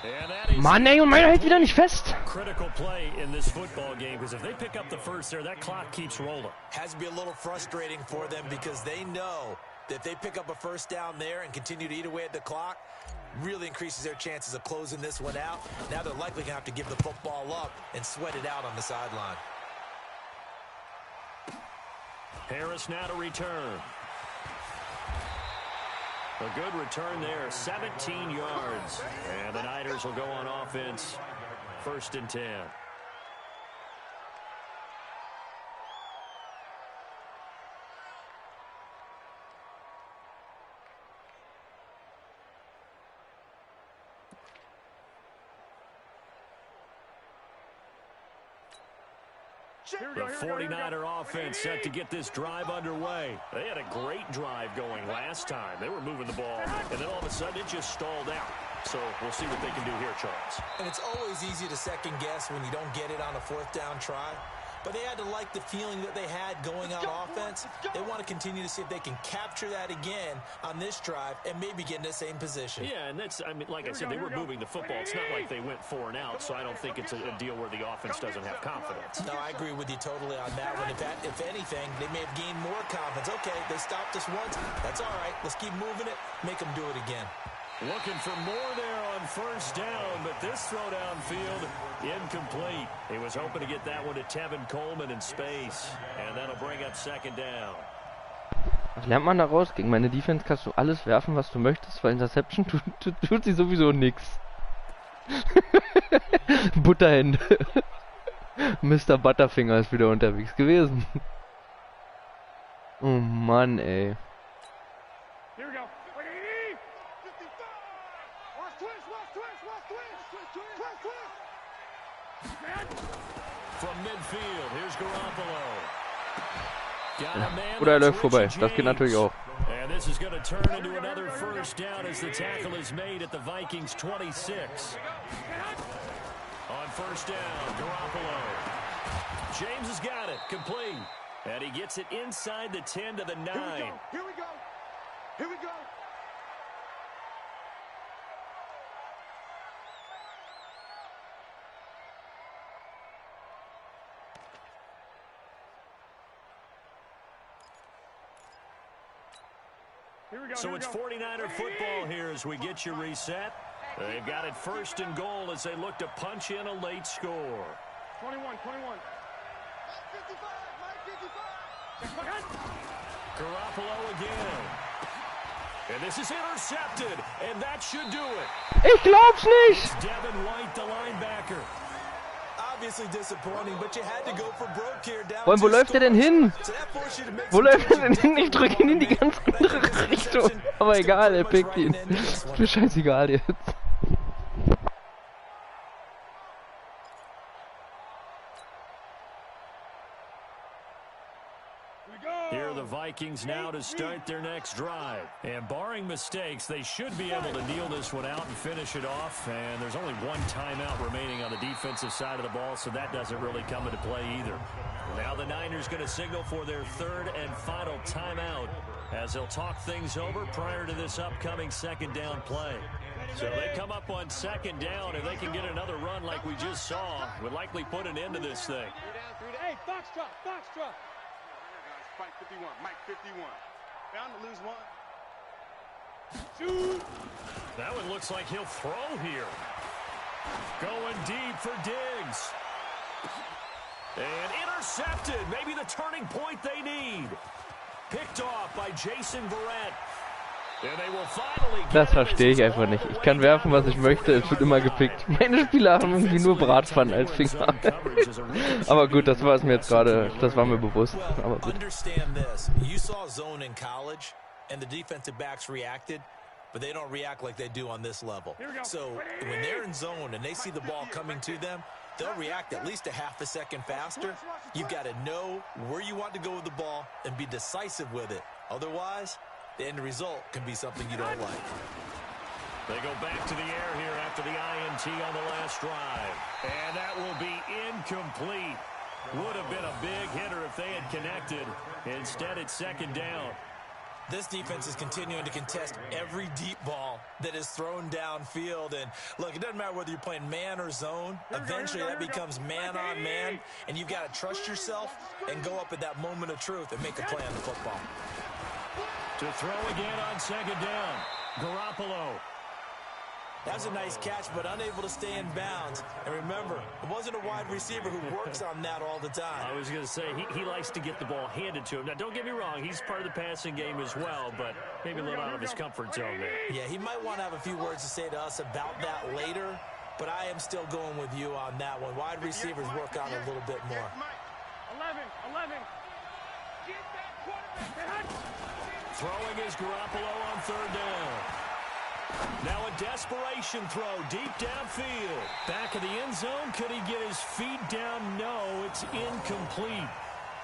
And that is Mann, ey, und meiner hält wieder nicht fest. critical play in this football game, because if they pick up the first there, that clock keeps rolling. Has to be a little frustrating for them because they know that if they pick up a first down there and continue to eat away at the clock, really increases their chances of closing this one out. Now they're likely going to have to give the football up and sweat it out on the sideline. Harris now to return. A good return there, 17 yards. And the Niners will go on offense, 1st and 10. The 49er offense set to get this drive underway. They had a great drive going last time. They were moving the ball, and then all of a sudden it just stalled out. So we'll see what they can do here, Charles. And it's always easy to second guess when you don't get it on a 4th down try. But they had to like the feeling that they had going on offense. They want to continue to see if they can capture that again on this drive and maybe get in the same position. Yeah, and that's, I mean, like I said, they were moving the football. It's not like they went 4 and out, so I don't think it's a deal where the offense doesn't have confidence. No, I agree with you totally on that one. If anything, they may have gained more confidence. Okay, they stopped us once. That's all right. Let's keep moving it. Make them do it again. Looking for more there on first down, but this throw downfield, incomplete. He was hoping to get that one to Tevin Coleman in space, and that'll bring up second down. Was lernt man daraus? Gegen meine Defense kannst du alles werfen, was du möchtest, weil Interception tut sie sowieso nix. Butterhände. Mr. Butterfinger ist wieder unterwegs gewesen. Oh Mann, ey. Oder er läuft vorbei. Das geht natürlich auch. And this is going to turn into another first down as the tackle is made at the Vikings 26. On first down, Garoppolo. James has got it, complete. And he gets it inside the 10 to the 9. Here we go. Here we go. So it's 49er football here as we get you reset. They've got it first and goal as they look to punch in a late score. 21. Garoppolo again. And this is intercepted, and that should do it. Ich glaub's nicht! It's Devin White, the linebacker. Obviously disappointing, but you had to go for broke here. Down Wo läuft er denn hin? So that forced you to make Wo läuft er denn hin? Ich drücke ihn in die ganz andere Richtung. Aber egal, er pickt ihn. Ist mir scheißegal jetzt. Here are the Vikings now to start their next drive. And barring mistakes, they should be able to kneel this one out and finish it off. And there's only one timeout remaining on the defensive side of the ball, so that doesn't really come into play either. Now the Niners going to signal for their third and final timeout as they'll talk things over prior to this upcoming second down play. So they come up on second down. If they can get another run like we just saw, would likely put an end to this thing. Hey, Foxtrot. Mike 51. Mike 51. Bound to lose one. Shoot. That one looks like he'll throw here. Going deep for Diggs. And intercepted. Maybe the turning point they need. Picked off by Jason Verrett. Das verstehe ich einfach nicht. Ich kann werfen, was ich möchte, es wird immer gepickt. Meine Spieler haben irgendwie nur Bratpfannen als Finger. Aber gut, das war es mir jetzt gerade, das war mir bewusst. Aber gut. Understand this. You saw zone in college and the defensive backs reacted, but they don't react like they do on this level. So when they're in zone and they see the ball coming to them, they'll react at least a half a second faster. You've got to know where you want to go with the ball and be decisive with it. Otherwise, the end result can be something you don't like. They go back to the air here after the INT on the last drive. And that will be incomplete. Would have been a big hitter if they had connected. Instead, it's second down. This defense is continuing to contest every deep ball that is thrown downfield. And look, it doesn't matter whether you're playing man or zone. Eventually, that becomes man on man. And you've got to trust yourself and go up at that moment of truth and make a play on the football. To throw again on second down. Garoppolo. That's a nice catch, but unable to stay in bounds. And remember, it wasn't a wide receiver who works on that all the time. I was going to say, he likes to get the ball handed to him. Now, don't get me wrong, he's part of the passing game as well, but maybe a little out of his comfort zone there. Yeah, he might want to have a few words to say to us about that later, but I am still going with you on that one. Wide receivers work on it a little bit more. 11. Get that quarterback. Throwing is Garoppolo on third down. Now a desperation throw deep downfield. Back of the end zone. Could he get his feet down? No, it's incomplete.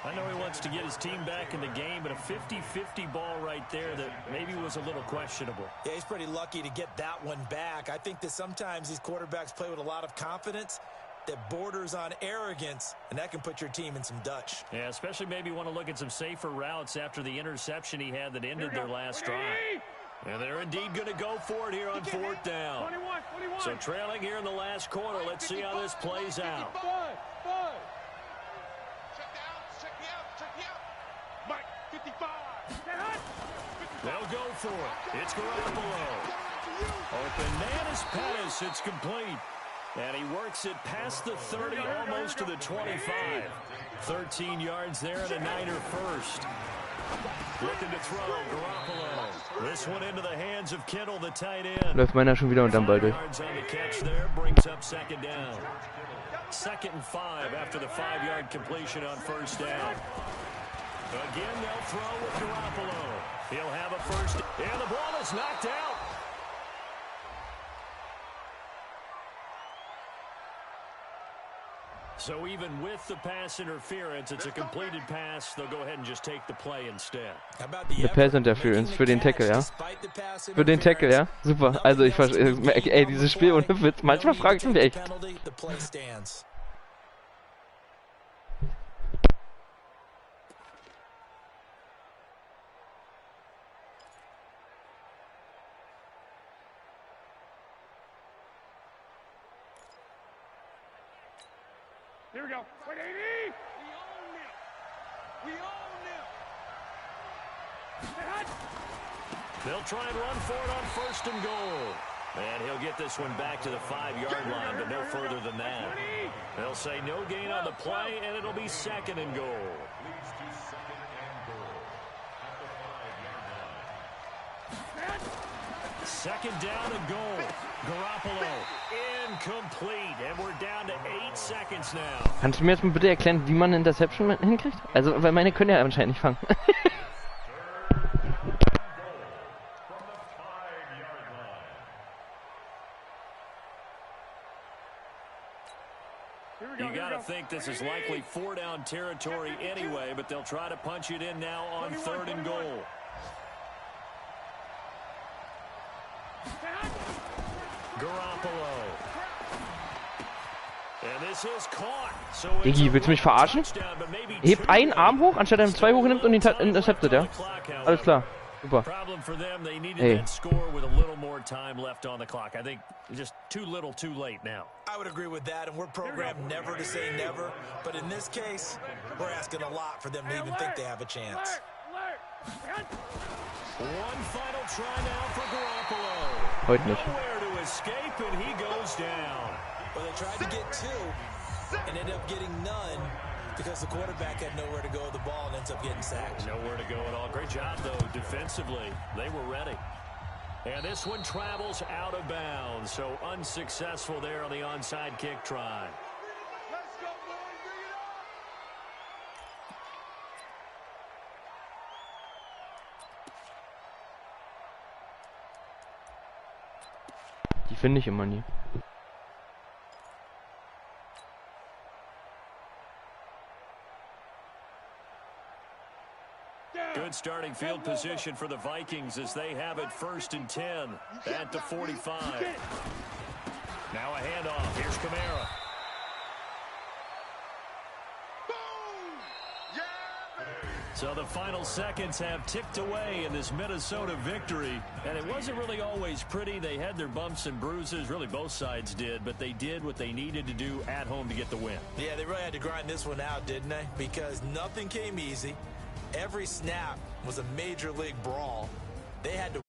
I know he wants to get his team back in the game, but a 50-50 ball right there that maybe was a little questionable. Yeah, he's pretty lucky to get that one back. I think that sometimes these quarterbacks play with a lot of confidence that borders on arrogance, and that can put your team in some Dutch. Yeah, especially maybe want to look at some safer routes after the interception he had that ended their last drive. And they're indeed going to go for it here on fourth down. 21. So trailing here in the last quarter. Let's see how this plays out. Check me out. Mike 55. They'll go for it. It's Garoppolo. Open man is Pettis. It's complete. And he works it past the 30, almost to the 25. 13 yards there and a Niner first. Looking to throw, Garoppolo. This one into the hands of Kittle, the tight end. Läuft meiner schon wieder unterm Ball durch. Yards on the catch there, brings up second down. 2nd and 5 after the 5-yard completion on first down. Again, they'll throw with Garoppolo. He'll have a first, and the ball is knocked out. So even with the pass interference, it's a completed pass. They'll go ahead and just take the play instead. Eine Pass Interference für den Tackle, ja? Für den Tackle, ja? Super. Also ich verstehe, ey, dieses Spiel ohne Witz, manchmal frage ich mich echt. Here we go. Wait, 80! We own them. We own them. They'll try and run for it on 1st and goal. And he'll get this one back to the 5-yard line, but no further than that. They'll say no gain on the play, and it'll be 2nd and goal. Leads to 2nd and goal at the 5-yard line. 2nd down and goal. Garoppolo incomplete, and we're down to 8 seconds now. Kannst du mir jetzt mal bitte erklären, wie man eine Interception hinkriegt? Also, weil meine können ja anscheinend nicht fangen. You got to think this is likely 4-down territory anyway, but they'll try to punch it in now on 3rd and goal. Garoppolo. And this is caught. So Iggy, willst du mich verarschen? Hebt einen Arm hoch, anstatt er 2 hochnimmt und ihn interceptet, ja? Alles klar. Super. Problem for them, they needed that score with a little more time left on the clock. I think just too little, too late now. I would agree with that, and we're programmed never to say never. But in this case, we're asking a lot for them to even think they have a chance. One final try now for Garoppolo. Heute nicht. Nowhere to escape, and he goes down. Well, they tried to get 2 and ended up getting none because the quarterback had nowhere to go with the ball and ends up getting sacked. Nowhere to go at all. Great job, though, defensively. They were ready. And this one travels out of bounds, so unsuccessful there on the onside kick try. Let's go, boys. Bring it on. Die finde ich immer nie. Good starting field position for the Vikings as they have it 1st and 10 at the 45. Now a handoff. Here's Kamara. So the final seconds have ticked away in this Minnesota victory. And it wasn't really always pretty. They had their bumps and bruises. Really, both sides did. But they did what they needed to do at home to get the win. Yeah, they really had to grind this one out, didn't they? Because nothing came easy. Every snap was a major league brawl. They had to